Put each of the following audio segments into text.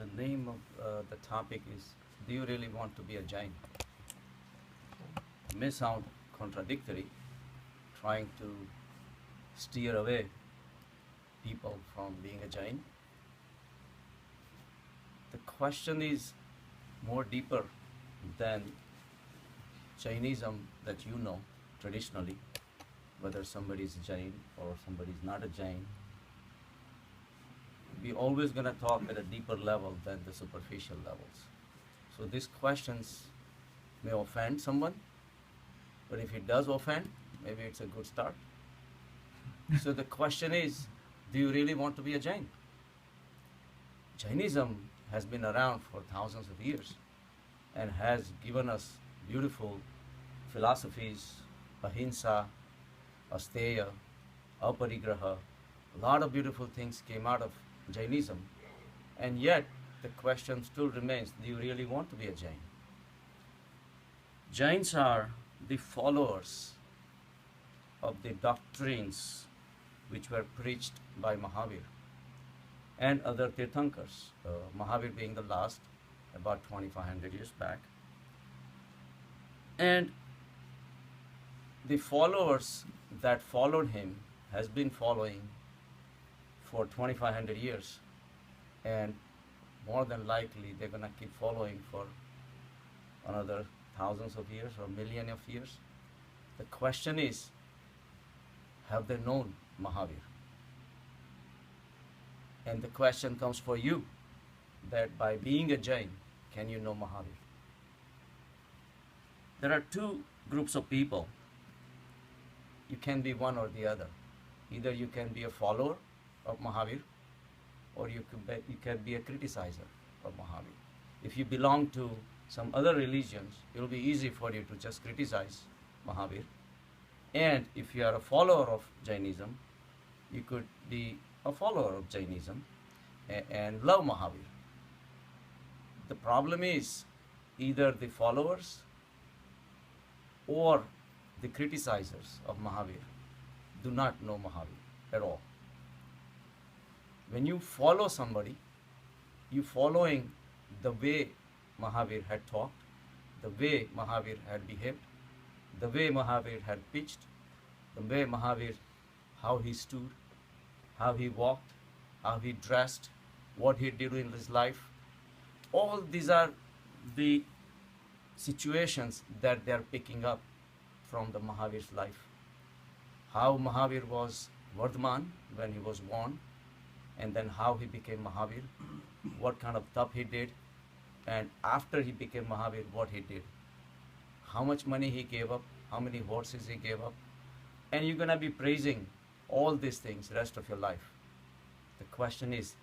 The name of the topic is, do you really want to be a Jain? It may sound contradictory, trying to steer away people from being a Jain. The question is more deeper than Jainism that you know traditionally, whether somebody is a Jain or somebody is not a Jain. We're always going to talk at a deeper level than the superficial levels. So these questions may offend someone, but if it does offend, maybe it's a good start. So the question is, do you really want to be a Jain? Jainism has been around for thousands of years and has given us beautiful philosophies, ahimsa, asteya, aparigraha. A lot of beautiful things came out of Jainism, and yet the question still remains, do you really want to be a Jain? Jains are the followers of the doctrines which were preached by Mahavir and other Tirthankars, Mahavir being the last, about 2500 years back. And the followers that followed him has been following for 2500 years, and more than likely they're going to keep following for another thousands of years or million of years. The question is, have they known Mahavir? And the question comes for you, that by being a Jain, can you know Mahavir? There are two groups of people. You can be one or the other. Either you can be a follower of Mahavir, or you can be a criticizer of Mahavir. If you belong to some other religions, it will be easy for you to just criticize Mahavir. And if you are a follower of Jainism, you could be a follower of Jainism and love Mahavir. The problem is, either the followers or the criticizers of Mahavir do not know Mahavir at all. When you follow somebody, you following the way Mahavir had talked, the way Mahavir had behaved, the way Mahavir had pitched, the way Mahavir, how he stood, how he walked, how he dressed, what he did in his life. All these are the situations that they are picking up from the Mahavir's life. How Mahavir was Vardhaman when he was born, and then how he became Mahavir, what kind of tap he did, and after he became Mahavir, what he did, how much money he gave up, how many horses he gave up, and you're going to be praising all these things the rest of your life. The question is,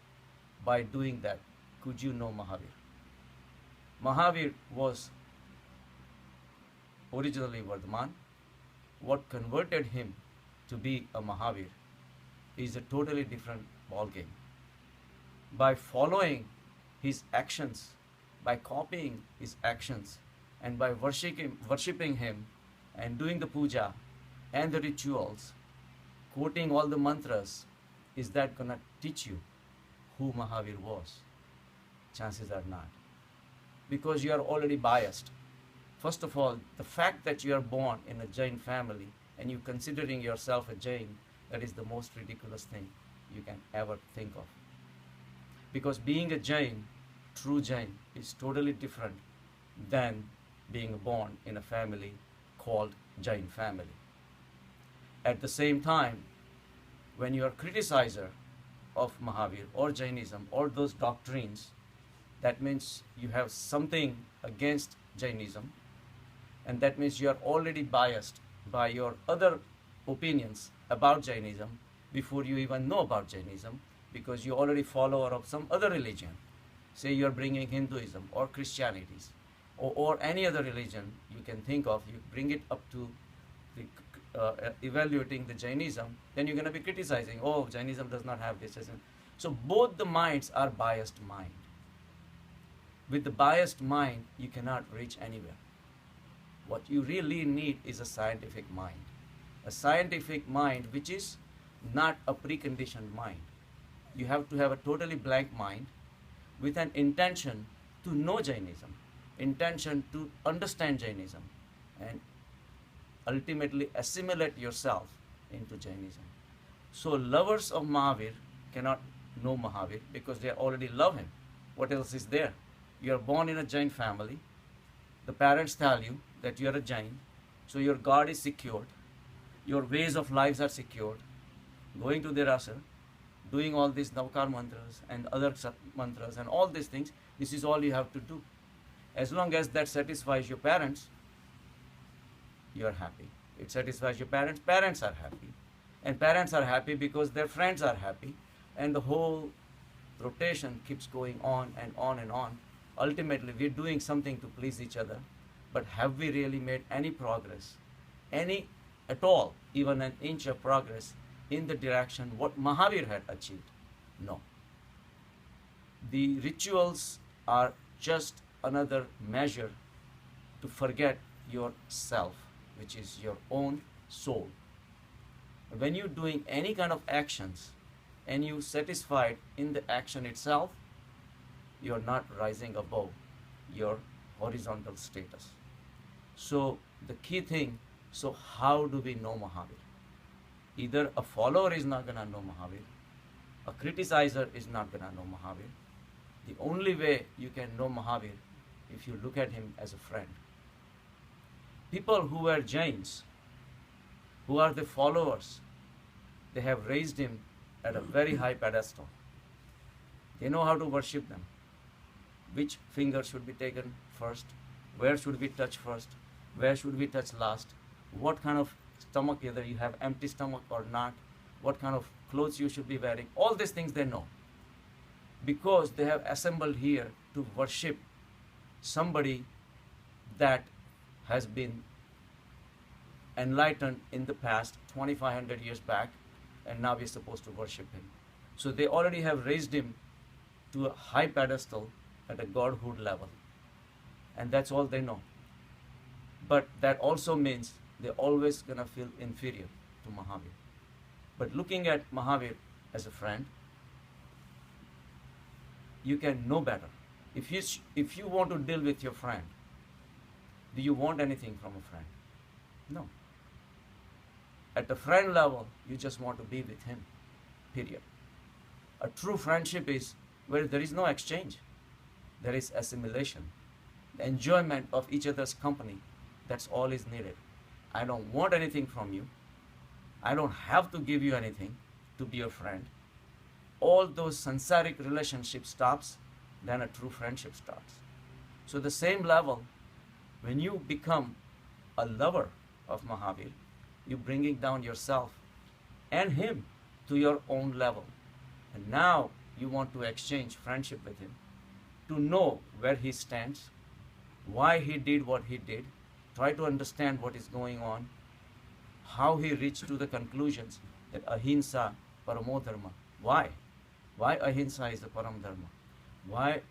by doing that, could you know Mahavir? Mahavir was originally Vardhaman. What converted him to be a Mahavir is a totally different ballgame. By following his actions, by copying his actions, and by worshipping him and doing the puja and the rituals, quoting all the mantras, is that going to teach you who Mahavir was? Chances are not. Because you are already biased. First of all, the fact that you are born in a Jain family and you considering yourself a Jain, that is the most ridiculous thing you can ever think of. Because being a Jain, true Jain, is totally different than being born in a family called Jain family. At the same time, when you are criticizer of Mahavir or Jainism or those doctrines, that means you have something against Jainism, and that means you are already biased by your other opinions about Jainism before you even know about Jainism, because you're already follower of some other religion. Say you're bringing Hinduism or Christianity or any other religion you can think of, you bring it up to the, evaluating the Jainism, then you're going to be criticizing, oh, Jainism does not have this. So both the minds are biased mind. With the biased mind, you cannot reach anywhere. What you really need is a scientific mind. A scientific mind which is not a preconditioned mind. You have to have a totally blank mind with an intention to know Jainism, intention to understand Jainism, and ultimately assimilate yourself into Jainism. So lovers of Mahavir cannot know Mahavir because they already love him. What else is there? You are born in a Jain family. The parents tell you that you are a Jain, so your God is secured. Your ways of lives are secured. Going to the rasa, doing all these Navkar mantras and other mantras and all these things, this is all you have to do. As long as that satisfies your parents, you are happy. It satisfies your parents, parents are happy. And parents are happy because their friends are happy. And the whole rotation keeps going on and on and on. Ultimately, we're doing something to please each other. But have we really made any progress? Any at all, even an inch of progress in the direction what Mahavir had achieved? No. The rituals are just another measure to forget yourself, which is your own soul. When you're doing any kind of actions and you satisfied in the action itself, you're not rising above your horizontal status. So the key thing, so how do we know Mahavir? Either a follower is not going to know Mahavir, a criticizer is not going to know Mahavir. The only way you can know Mahavir if you look at him as a friend. People who were Jains, who are the followers, they have raised him at a very high pedestal. They know how to worship them. Which finger should be taken first? Where should we touch first? Where should we touch last? What kind of stomach, whether you have empty stomach or not? What kind of clothes you should be wearing? All these things they know. Because they have assembled here to worship somebody that has been enlightened in the past 2500 years back, and now we're supposed to worship him. So they already have raised him to a high pedestal at a godhood level, and that's all they know. But that also means they're always gonna feel inferior to Mahavir. But looking at Mahavir as a friend, you can know better. If you want to deal with your friend, do you want anything from a friend? No. At the friend level, you just want to be with him, period. A true friendship is where there is no exchange. There is assimilation. The enjoyment of each other's company, that's all is needed. I don't want anything from you. I don't have to give you anything to be your friend. All those sansaric relationships stops, then a true friendship starts. So the same level, when you become a lover of Mahavir, you're bringing down yourself and him to your own level. And now you want to exchange friendship with him, to know where he stands, why he did what he did, try to understand what is going on, how he reached to the conclusions that ahimsa paramo dharma. Why? Why ahimsa is the param dharma? Why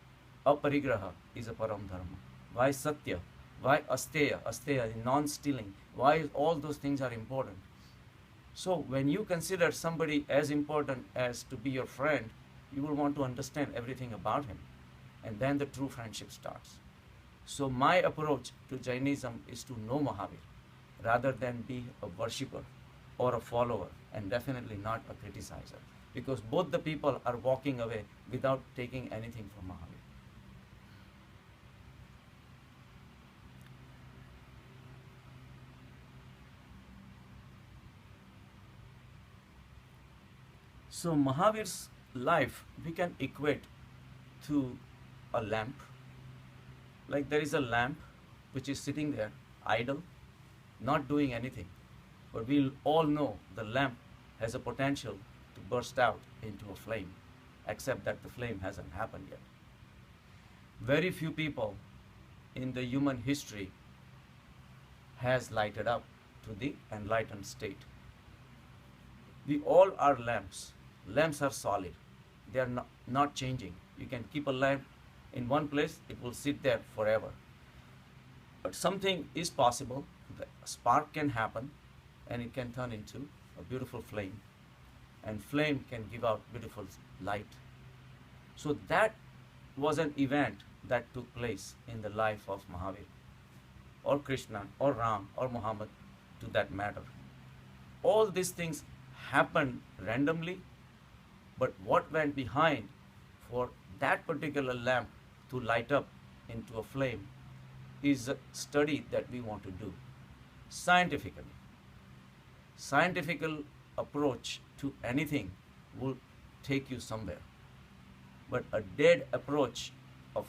aparigraha is a param dharma? Why satya? Why asteya, non-stealing? Why all those things are important? So when you consider somebody as important as to be your friend, you will want to understand everything about him. And then the true friendship starts. So my approach to Jainism is to know Mahavir rather than be a worshipper or a follower, and definitely not a criticizer. Because both the people are walking away without taking anything from Mahavir. So Mahavir's life we can equate to a lamp. Like there is a lamp which is sitting there idle, not doing anything. But we all know the lamp has a potential to burst out into a flame, except that the flame hasn't happened yet. Very few people in the human history has lighted up to the enlightened state. We all are lamps. Lamps are solid. They are not changing. You can keep a lamp in one place, it will sit there forever. But something is possible. The spark can happen and it can turn into a beautiful flame. And flame can give out beautiful light. So that was an event that took place in the life of Mahavir or Krishna or Ram or Muhammad to that matter. All these things happened randomly, but what went behind for that particular lamp to light up into a flame is a study that we want to do scientifically. Scientific approach to anything will take you somewhere, but a dead approach of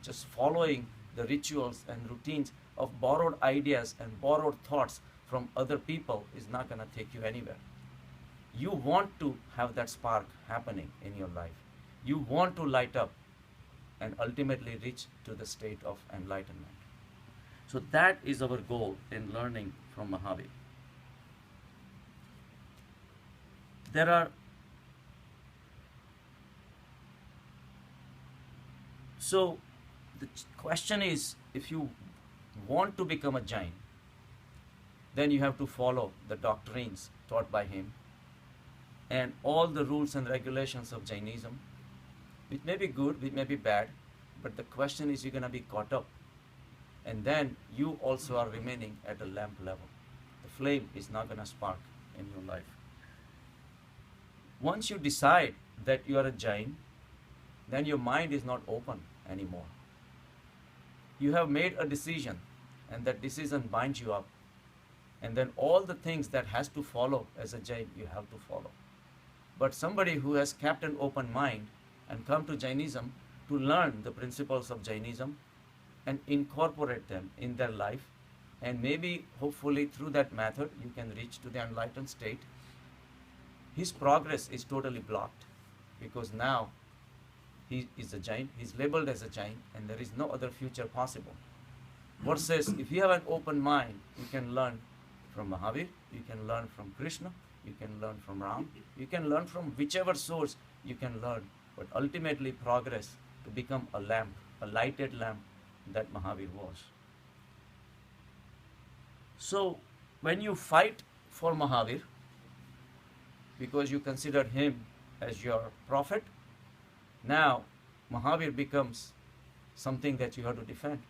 just following the rituals and routines of borrowed ideas and borrowed thoughts from other people is not going to take you anywhere. You want to have that spark happening in your life. You want to light up and ultimately reach to the state of enlightenment. So that is our goal in learning from Mahavir. There are So the question is, if you want to become a Jain, then you have to follow the doctrines taught by him and all the rules and regulations of Jainism, which may be good, which may be bad, but the question is, you're going to be caught up. And then you also are remaining at a lamp level. The flame is not going to spark in your life. Once you decide that you are a Jain, then your mind is not open anymore. You have made a decision, and that decision binds you up. And then all the things that has to follow as a Jain, you have to follow. But somebody who has kept an open mind and come to Jainism to learn the principles of Jainism and incorporate them in their life, and maybe hopefully through that method you can reach to the enlightened state, his progress is totally blocked, because now he is a Jain, he's labeled as a Jain, and there is no other future possible. Versus if you have an open mind, you can learn from Mahavir, you can learn from Krishna, you can learn from Ram, you can learn from whichever source you can learn, but ultimately progress to become a lamp, a lighted lamp that Mahavir was. So when you fight for Mahavir, because you consider him as your prophet, now Mahavir becomes something that you have to defend.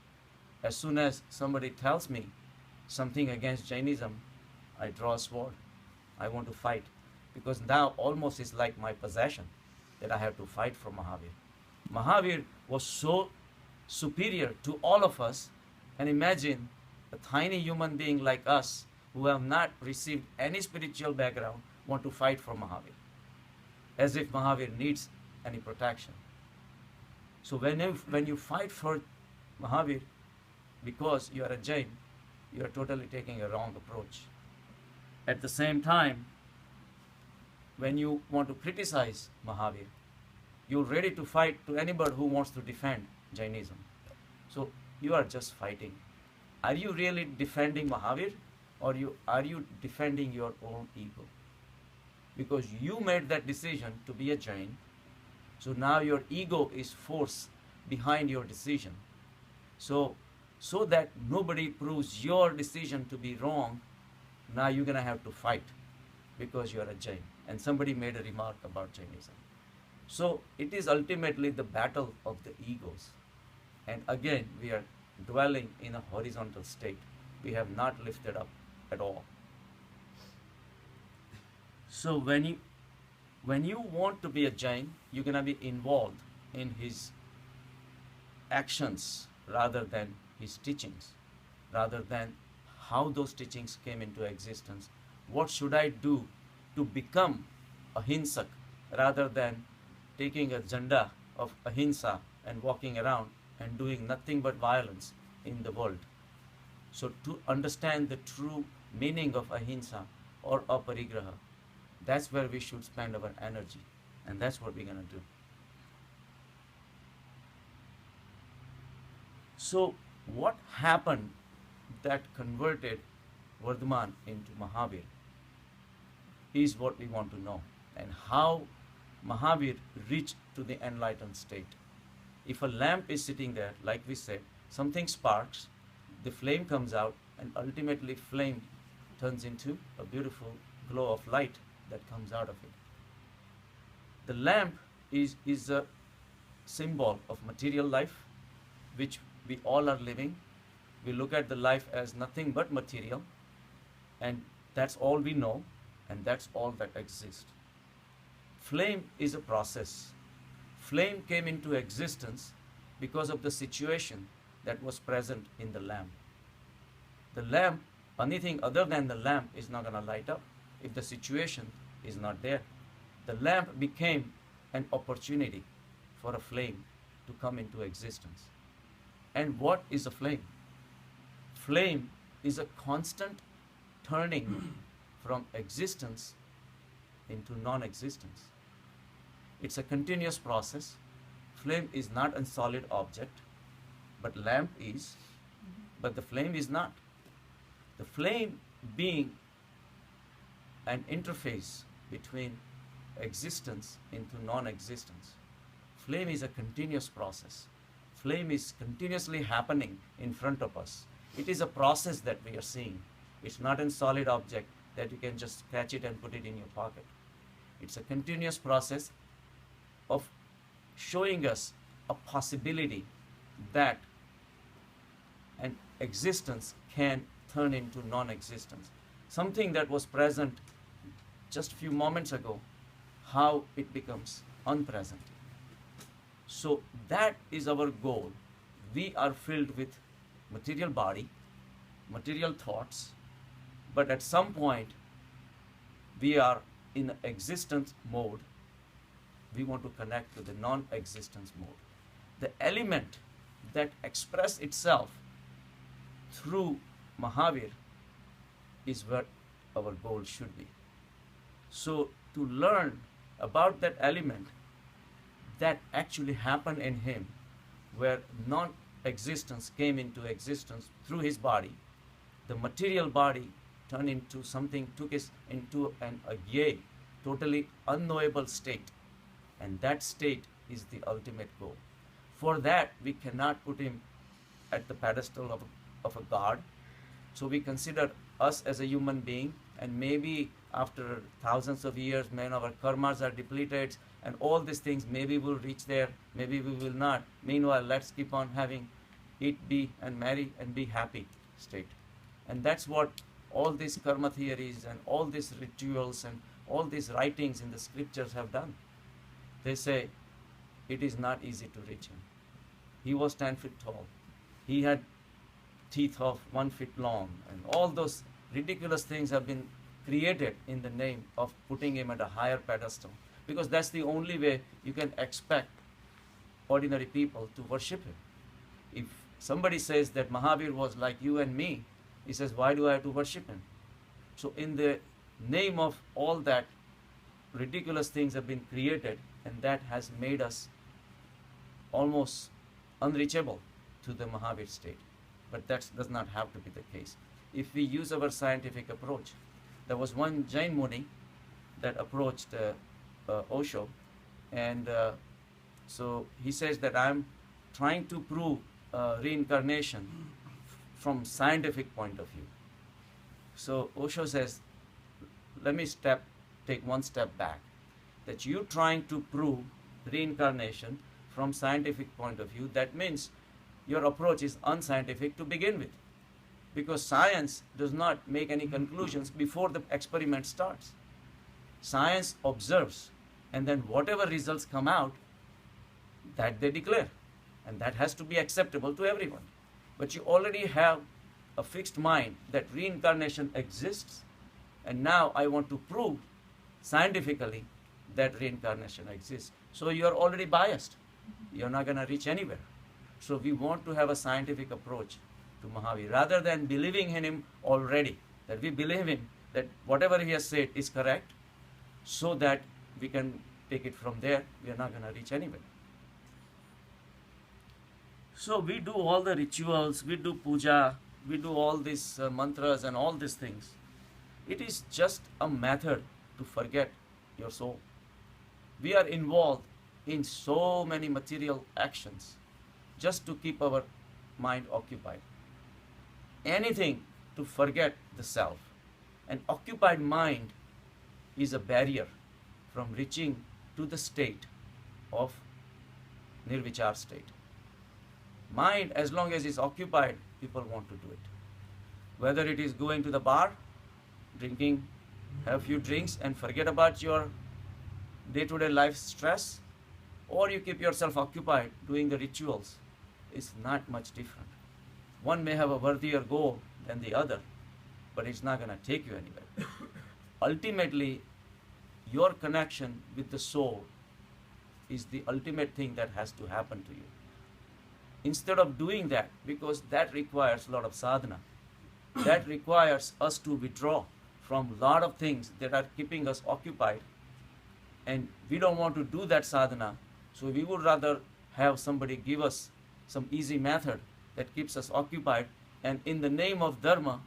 As soon as somebody tells me something against Jainism, I draw a sword. I want to fight, because now almost it's like my possession that I have to fight for Mahavir. Mahavir was so superior to all of us, and imagine a tiny human being like us who have not received any spiritual background want to fight for Mahavir, as if Mahavir needs any protection. So when you fight for Mahavir because you are a Jain, you are totally taking a wrong approach. At the same time, when you want to criticize Mahavir, you're ready to fight to anybody who wants to defend Jainism. So you are just fighting. Are you really defending Mahavir, or are you defending your own ego? Because you made that decision to be a Jain, so now your ego is forced behind your decision. So that nobody proves your decision to be wrong, now you're going to have to fight because you are a Jain. And somebody made a remark about Jainism. So it is ultimately the battle of the egos. And again, we are dwelling in a horizontal state. We have not lifted up at all. So when you want to be a Jain, you're going to be involved in his actions rather than his teachings, rather than how those teachings came into existence. What should I do to become ahimsak, rather than taking a janda of ahimsa and walking around and doing nothing but violence in the world? So to understand the true meaning of ahimsa or aparigraha, that's where we should spend our energy, and that's what we're going to do. So what happened that converted Vardhaman into Mahavir is what we want to know, and how Mahavir reached to the enlightened state. If a lamp is sitting there, like we said, something sparks, the flame comes out, and ultimately flame turns into a beautiful glow of light that comes out of it. The lamp is a symbol of material life, which we all are living. We look at the life as nothing but material, and that's all we know, and that's all that exists. Flame is a process. Flame came into existence because of the situation that was present in the lamp. The lamp, anything other than the lamp, is not going to light up if the situation is not there. The lamp became an opportunity for a flame to come into existence. And what is a flame? Flame is a constant turning from existence into non-existence. It's a continuous process. Flame is not a solid object, but lamp is, but the flame is not. The flame being an interface between existence into non-existence. Flame is a continuous process. Flame is continuously happening in front of us. It is a process that we are seeing. It's not a solid object that you can just catch it and put it in your pocket. It's a continuous process of showing us a possibility that an existence can turn into non-existence. Something that was present just a few moments ago, how it becomes unpresent. So that is our goal. We are filled with material body, material thoughts, but at some point we are in existence mode. We want to connect to the non-existence mode. The element that express itself through Mahavir is what our goal should be. So to learn about that element that actually happened in him, where non-existence came into existence through his body, the material body turned into something, took us into a totally unknowable state. And that state is the ultimate goal. For that, we cannot put him at the pedestal of a god. So we consider us as a human being, and maybe after thousands of years, when our karmas are depleted and all these things, maybe we'll reach there, maybe we will not. Meanwhile, let's keep on having eat, be, and marry, and be happy state. And that's what all these karma theories and all these rituals and all these writings in the scriptures have done. They say it is not easy to reach him. He was 10 feet tall. He had teeth of 1 foot long, and all those ridiculous things have been created in the name of putting him at a higher pedestal, because that's the only way you can expect ordinary people to worship him. If somebody says that Mahavir was like you and me, he says, why do I have to worship him? So in the name of all that, ridiculous things have been created, and that has made us almost unreachable to the Mahavir state. But that does not have to be the case. If we use our scientific approach, there was one Jain Muni that approached Osho, and so he says that I'm trying to prove reincarnation from scientific point of view. So Osho says, let me take one step back. That you trying to prove reincarnation from scientific point of view, that means your approach is unscientific to begin with. Because science does not make any conclusions before the experiment starts. Science observes, and then whatever results come out, that they declare. And that has to be acceptable to everyone. But you already have a fixed mind that reincarnation exists, and now I want to prove scientifically that reincarnation exists. So you are already biased. You're not going to reach anywhere. So we want to have a scientific approach to Mahavir, rather than believing in him already, that we believe him, that whatever he has said is correct, so that we can take it from there. We are not going to reach anywhere. So we do all the rituals, we do puja, we do all these mantras and all these things. It is just a method to forget your soul. We are involved in so many material actions just to keep our mind occupied. Anything to forget the self. An occupied mind is a barrier from reaching to the state of nirvichar state. Mind, as long as it's occupied, people want to do it. Whether it is going to the bar, drinking, have a few drinks and forget about your day-to-day life stress, or you keep yourself occupied doing the rituals, it's not much different. One may have a worthier goal than the other, but it's not going to take you anywhere. Ultimately, your connection with the soul is the ultimate thing that has to happen to you. Instead of doing that, because that requires a lot of sadhana, that requires us to withdraw from a lot of things that are keeping us occupied, and we don't want to do that sadhana, so we would rather have somebody give us some easy method that keeps us occupied, and in the name of dharma,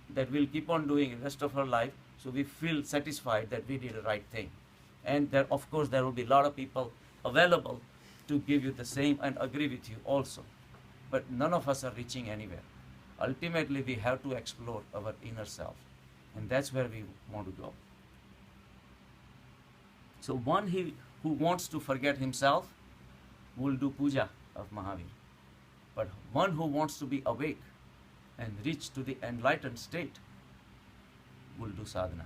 that we'll keep on doing the rest of our life, so we feel satisfied that we did the right thing. And there, of course, there will be a lot of people available to give you the same and agree with you also. But none of us are reaching anywhere. Ultimately, we have to explore our inner self, and that's where we want to go. So one who wants to forget himself will do puja of Mahavir. But one who wants to be awake and reach to the enlightened state will do sadhana.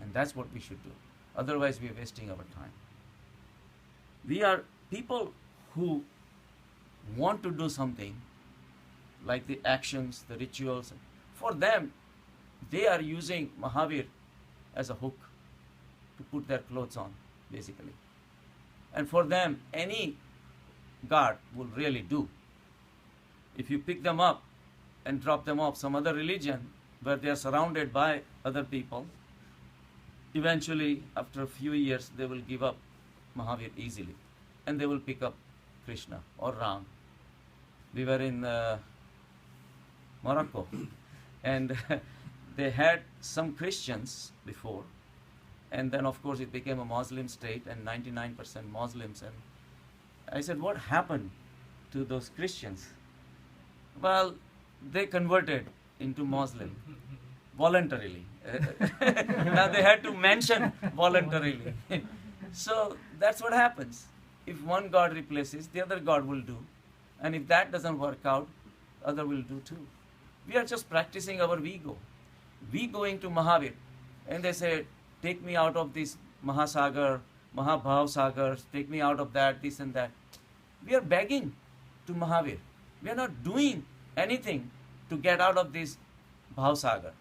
And that's what we should do. Otherwise, we are wasting our time. We are people who want to do something, like the actions, the rituals. For them, they are using Mahavir as a hook to put their clothes on, basically. And for them, any god will really do. If you pick them up and drop them off some other religion where they are surrounded by other people, eventually, after a few years, they will give up Mahavir easily. And they will pick up Krishna or Ram. We were in Morocco, and they had some Christians before, and then of course it became a Muslim state and 99% Muslims. And I said, what happened to those Christians? Well, they converted into Muslim voluntarily. Now they had to mention voluntarily. So that's what happens. If one god replaces, the other god will do. And if that doesn't work out, other will do too. We are just practicing our ego. We going to Mahavir, and they say, take me out of this Mahasagar, Mahabhav Sagar, take me out of that, this and that. We are begging to Mahavir. We are not doing anything to get out of this Bhav Sagar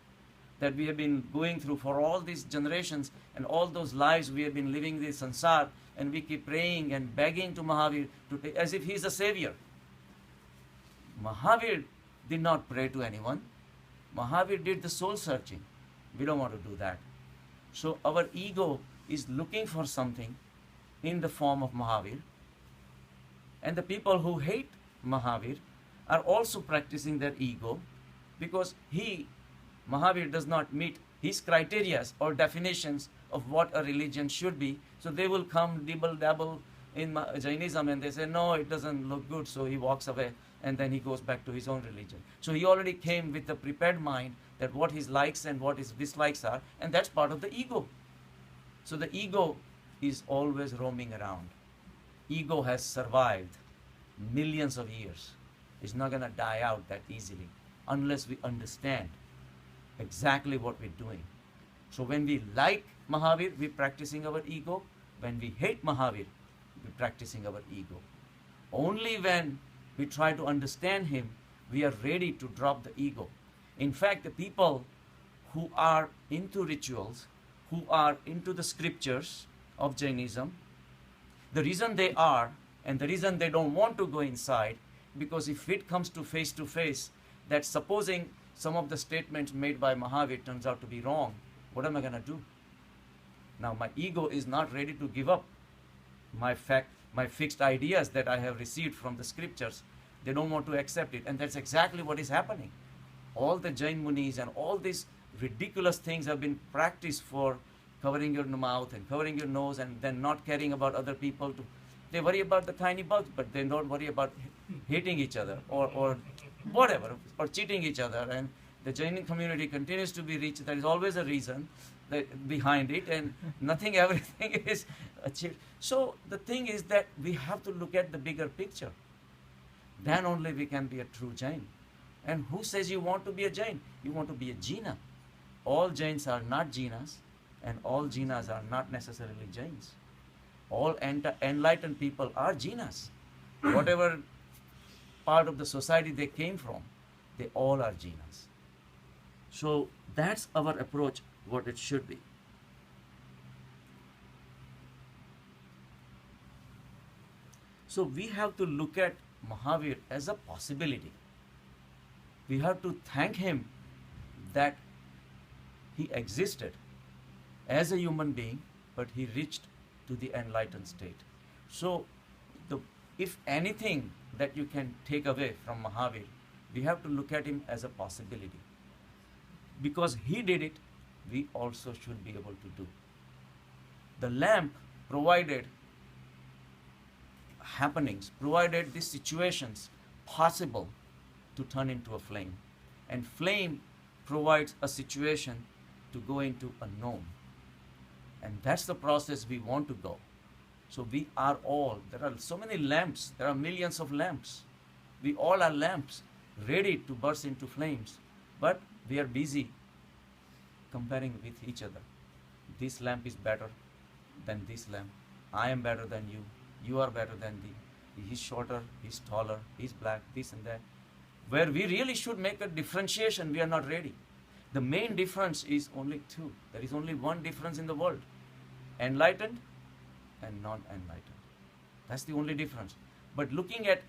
that we have been going through for all these generations, and all those lives we have been living this sansar, and we keep praying and begging to Mahavir to take, as if he is a savior. Mahavir did not pray to anyone. Mahavir did the soul searching. We don't want to do that. So our ego is looking for something in the form of Mahavir. And the people who hate Mahavir are also practicing their ego, because Mahavir does not meet his criteria or definitions of what a religion should be. So they will come dibble-dabble in Jainism, and they say, no, it doesn't look good, so he walks away, and then he goes back to his own religion. So he already came with a prepared mind that what his likes and what his dislikes are, and that's part of the ego. So the ego is always roaming around. Ego has survived millions of years. It's not going to die out that easily unless we understand exactly what we're doing. So when we like Mahavir, we're practicing our ego. When we hate Mahavir, we're practicing our ego. Only when we try to understand him, we are ready to drop the ego. In fact, the people who are into rituals, who are into the scriptures of Jainism, the reason they are, and the reason they don't want to go inside, because if it comes to face, that supposing some of the statements made by Mahavir turns out to be wrong, what am I going to do? Now my ego is not ready to give up my fixed ideas that I have received from the scriptures. They don't want to accept it, and that's exactly what is happening. All the Jain Munis and all these ridiculous things have been practiced for covering your mouth and covering your nose, and then not caring about other people. They worry about the tiny bugs, but they don't worry about hating each other or whatever, or cheating each other. And the Jain community continues to be rich. There is always a reason. behind it, and nothing, everything is achieved. So the thing is that we have to look at the bigger picture. Then only we can be a true Jain. And who says you want to be a Jain? You want to be a Jina. All Jains are not Jinas, and all Jinas are not necessarily Jains. All enlightened people are Jinas. Whatever part of the society they came from, they all are Jinas. So that's our approach, what it should be. So we have to look at Mahavir as a possibility. We have to thank him that he existed as a human being, but he reached to the enlightened state. So if anything that you can take away from Mahavir, we have to look at him as a possibility. Because he did it, we also should be able to do. The lamp provided happenings, provided these situations possible to turn into a flame. And flame provides a situation to go into a known. And that's the process we want to go. So we are all, there are so many lamps, there are millions of lamps. We all are lamps, ready to burst into flames. But we are busy comparing with each other. This lamp is better than this lamp. I am better than you. You are better than thee. He's shorter, he's taller, he's black, this and that. Where we really should make a differentiation, we are not ready. The main difference is only two. There is only one difference in the world. Enlightened and non-enlightened. That's the only difference. But looking at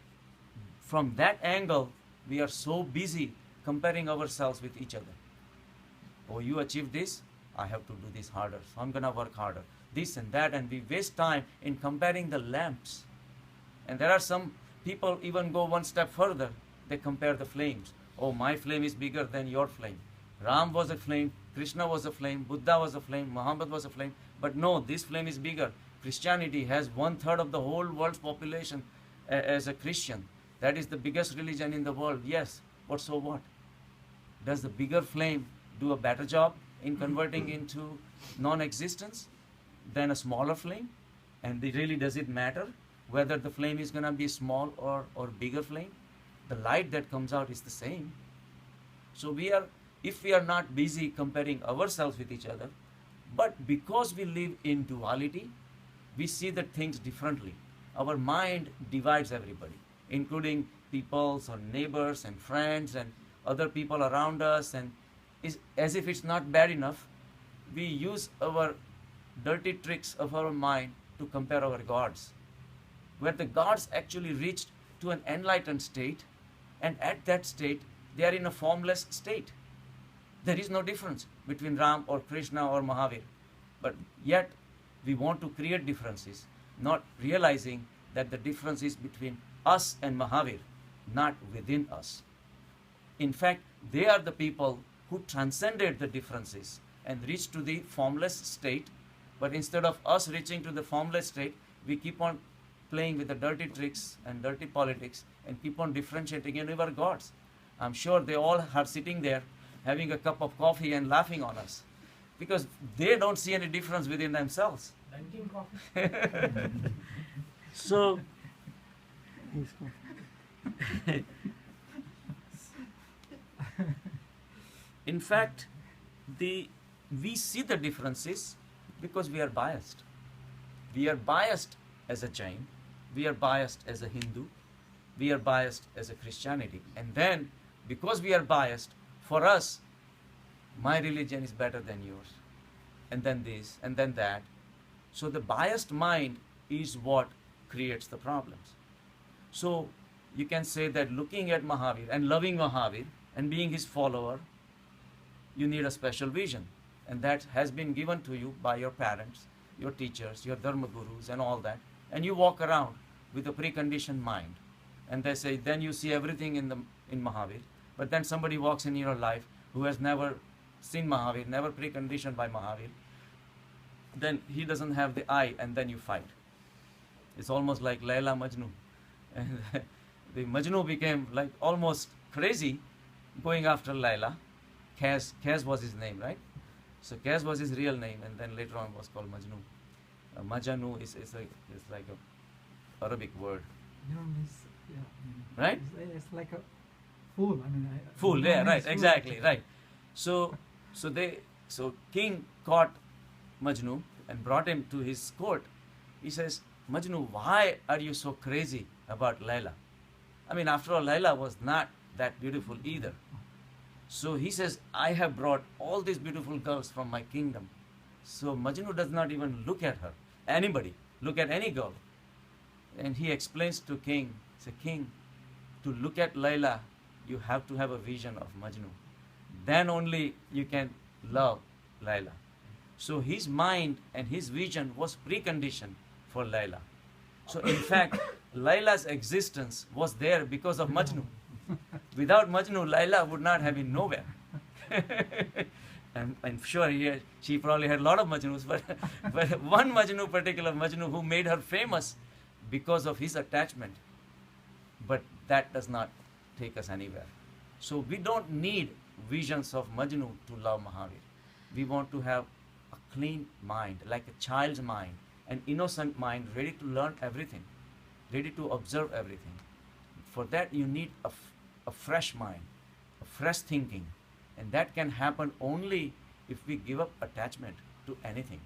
from that angle, we are so busy comparing ourselves with each other. Oh, you achieved this, I have to do this harder, so I'm gonna work harder. This and that, and we waste time in comparing the lamps. And there are some people even go one step further. They compare the flames. Oh, my flame is bigger than your flame. Ram was a flame, Krishna was a flame, Buddha was a flame, Muhammad was a flame. But no, this flame is bigger. Christianity has 1/3 of the whole world's population as a Christian. That is the biggest religion in the world. Yes, but so what? Does the bigger flame do a better job in converting into non-existence than a smaller flame? And really, does it matter whether the flame is going to be small or bigger flame? The light that comes out is the same. So if we are not busy comparing ourselves with each other, but because we live in duality, we see the things differently. Our mind divides everybody, including peoples or neighbors and friends and other people around us, and as if it's not bad enough, we use our dirty tricks of our mind to compare our gods, where the gods actually reached to an enlightened state, and at that state, they are in a formless state. There is no difference between Ram or Krishna or Mahavir. But yet, we want to create differences, not realizing that the difference is between us and Mahavir, not within us. In fact, they are the people who transcended the differences and reached to the formless state. But instead of us reaching to the formless state, we keep on playing with the dirty tricks and dirty politics and keep on differentiating in our gods. I'm sure they all are sitting there having a cup of coffee and laughing on us because they don't see any difference within themselves. Drinking coffee. So, in fact, we see the differences because we are biased. We are biased as a Jain, we are biased as a Hindu, we are biased as a Christianity. And then, because we are biased, for us, my religion is better than yours, and then this, and then that. So the biased mind is what creates the problems. So you can say that looking at Mahavir and loving Mahavir and being his follower, you need a special vision. And that has been given to you by your parents, your teachers, your dharma gurus and all that. And you walk around with a preconditioned mind. And they say, then you see everything in Mahavir. But then somebody walks in your life who has never seen Mahavir, never preconditioned by Mahavir. Then he doesn't have the eye, and then you fight. It's almost like Layla Majnu. And the Majnu became like almost crazy going after Layla. Kaz was his name, right? So Qais was his real name, and then later on was called Majnu. Majanu is like a Arabic word. You know, means, yeah. Right? It's like a fool. I mean, Fool, the yeah, name right, is fool. exactly, right. So king caught Majnu and brought him to his court. He says, Majnu, why are you so crazy about Layla? I mean, after all, Layla was not that beautiful either. So he says, I have brought all these beautiful girls from my kingdom. So Majnu does not even look at her. Anybody, look at any girl. And he explains to king, say, King, to look at Layla, you have to have a vision of Majnu. Then only you can love Layla. So his mind and his vision was preconditioned for Layla. So in fact, Layla's existence was there because of Majnu. Without Majnu, Layla would not have been nowhere. And I'm sure she probably had a lot of Majnus, but one Majnu, particular Majnu, who made her famous because of his attachment. But that does not take us anywhere. So we don't need visions of Majnu to love Mahavir. We want to have a clean mind, like a child's mind, an innocent mind, ready to learn everything, ready to observe everything. For that you need a fresh mind, a fresh thinking. And that can happen only if we give up attachment to anything.